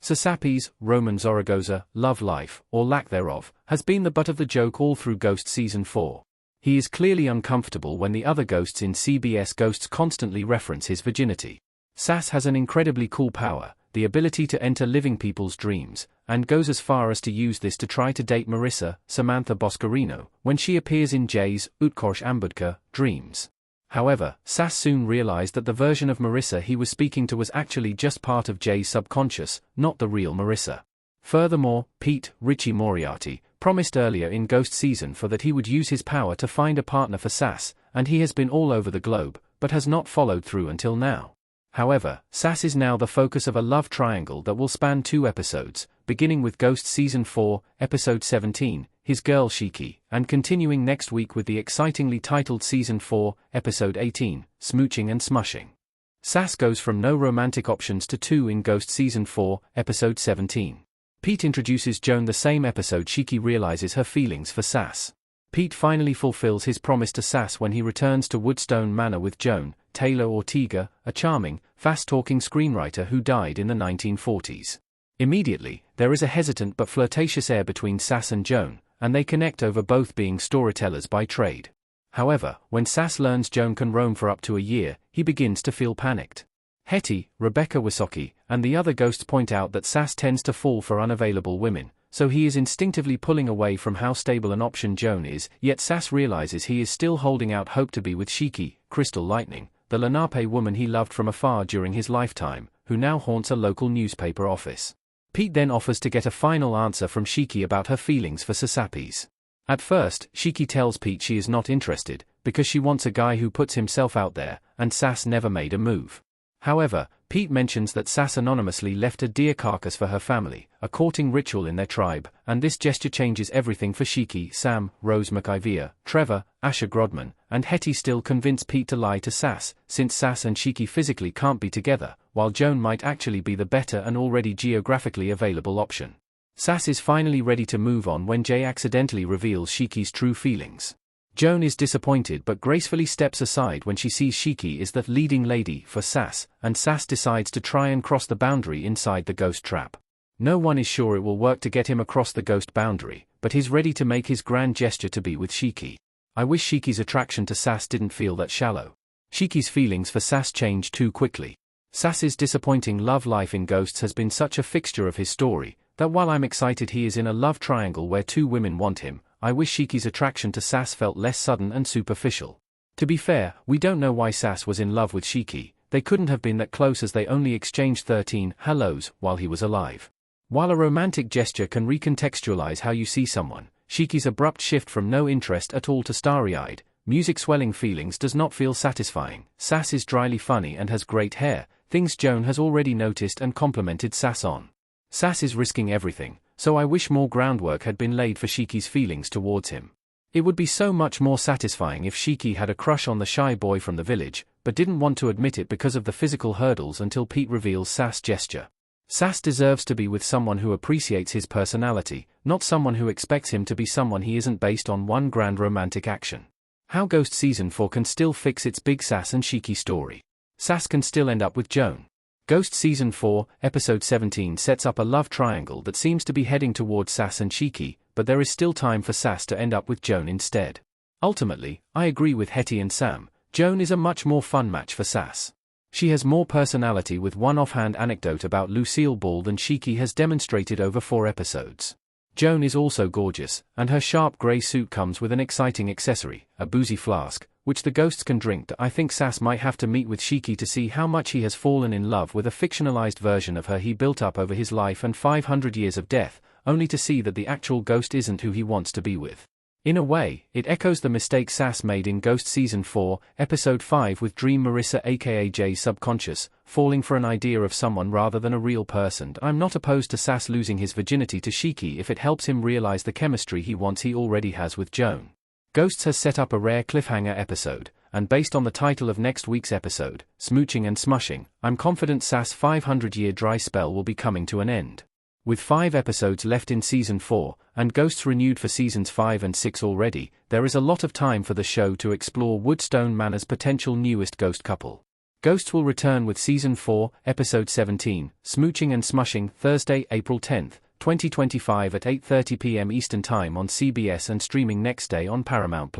Sasappis, Roman Zaragoza, love life, or lack thereof, has been the butt of the joke all through Ghost Season 4. He is clearly uncomfortable when the other ghosts in CBS Ghosts constantly reference his virginity. Sas has an incredibly cool power, the ability to enter living people's dreams, and goes as far as to use this to try to date Marissa, Samantha Boscarino, when she appears in Jay's, Utkarsh Ambudkar, dreams. However, Sas soon realized that the version of Marissa he was speaking to was actually just part of Jay's subconscious, not the real Marissa. Furthermore, Pete, Richie Moriarty, promised earlier in Ghost Season 4 that he would use his power to find a partner for Sas, and he has been all over the globe, but has not followed through until now. However, Sas is now the focus of a love triangle that will span 2 episodes, beginning with Ghost Season 4, Episode 17, His Girl Shiki, and continuing next week with the excitingly titled Season 4, Episode 18, Smooching and Smushing. Sas goes from no romantic options to 2 in Ghost Season 4, Episode 17. Pete introduces Joan the same episode Shiki realizes her feelings for Sas. Pete finally fulfills his promise to Sas when he returns to Woodstone Manor with Joan, Taylor Ortega, a charming, fast-talking screenwriter who died in the 1940s. Immediately, there is a hesitant but flirtatious air between Sas and Joan, and they connect over both being storytellers by trade. However, when Sas learns Joan can roam for up to a year, he begins to feel panicked. Hetty, Rebecca Wysocki, and the other ghosts point out that Sas tends to fall for unavailable women, so he is instinctively pulling away from how stable an option Joan is, yet Sas realizes he is still holding out hope to be with Shiki, Crystal Lightning, the Lenape woman he loved from afar during his lifetime, who now haunts a local newspaper office. Pete then offers to get a final answer from Shiki about her feelings for Sasappis. At first, Shiki tells Pete she is not interested, because she wants a guy who puts himself out there, and Sas never made a move. However, Pete mentions that Sas anonymously left a deer carcass for her family, a courting ritual in their tribe, and this gesture changes everything for Shiki. Sam, Rose McIvia, Trevor, Asher Grodman, and Hetty still convince Pete to lie to Sas, since Sas and Shiki physically can't be together, while Joan might actually be the better and already geographically available option. Sas is finally ready to move on when Jay accidentally reveals Shiki's true feelings. Joan is disappointed but gracefully steps aside when she sees Shiki is the leading lady for Sas, and Sas decides to try and cross the boundary inside the ghost trap. No one is sure it will work to get him across the ghost boundary, but he's ready to make his grand gesture to be with Shiki. I wish Shiki's attraction to Sas didn't feel that shallow. Shiki's feelings for Sas change too quickly. Sas's disappointing love life in Ghosts has been such a fixture of his story, that while I'm excited he is in a love triangle where 2 women want him, I wish Shiki's attraction to Sas felt less sudden and superficial. To be fair, we don't know why Sas was in love with Shiki. They couldn't have been that close as they only exchanged 13 hellos while he was alive. While a romantic gesture can recontextualize how you see someone, Shiki's abrupt shift from no interest at all to starry-eyed, music-swelling feelings does not feel satisfying. Sas is dryly funny and has great hair, things Joan has already noticed and complimented Sas on. Sas is risking everything, so I wish more groundwork had been laid for Shiki's feelings towards him. It would be so much more satisfying if Shiki had a crush on the shy boy from the village, but didn't want to admit it because of the physical hurdles until Pete reveals Sas' gesture. Sas deserves to be with someone who appreciates his personality, not someone who expects him to be someone he isn't based on one grand romantic action. How Ghost Season 4 can still fix its big Sas and Shiki story. Sas can still end up with Joan. Ghost Season 4, Episode 17 sets up a love triangle that seems to be heading towards Sas and Shiki, but there is still time for Sas to end up with Joan instead. Ultimately, I agree with Hetty and Sam, Joan is a much more fun match for Sas. She has more personality with one offhand anecdote about Lucille Ball than Shiki has demonstrated over 4 episodes. Joan is also gorgeous, and her sharp grey suit comes with an exciting accessory, a boozy flask, which the ghosts can drink. I think Sas might have to meet with Shiki to see how much he has fallen in love with a fictionalized version of her he built up over his life and 500 years of death, only to see that the actual ghost isn't who he wants to be with. In a way, it echoes the mistake Sas made in Ghost Season 4, Episode 5 with Dream Marissa aka Jay's subconscious, falling for an idea of someone rather than a real person. I'm not opposed to Sas losing his virginity to Shiki if it helps him realize the chemistry he wants he already has with Joan. Ghosts has set up a rare cliffhanger episode, and based on the title of next week's episode, Smooching and Smushing, I'm confident Sas' 500-year dry spell will be coming to an end. With 5 episodes left in Season 4, and Ghosts renewed for Seasons 5 and 6 already, there is a lot of time for the show to explore Woodstone Manor's potential newest ghost couple. Ghosts will return with Season 4, Episode 17, Smooching and Smushing, Thursday, April 10, 2025 at 8:30 p.m. Eastern Time on CBS and streaming next day on Paramount+.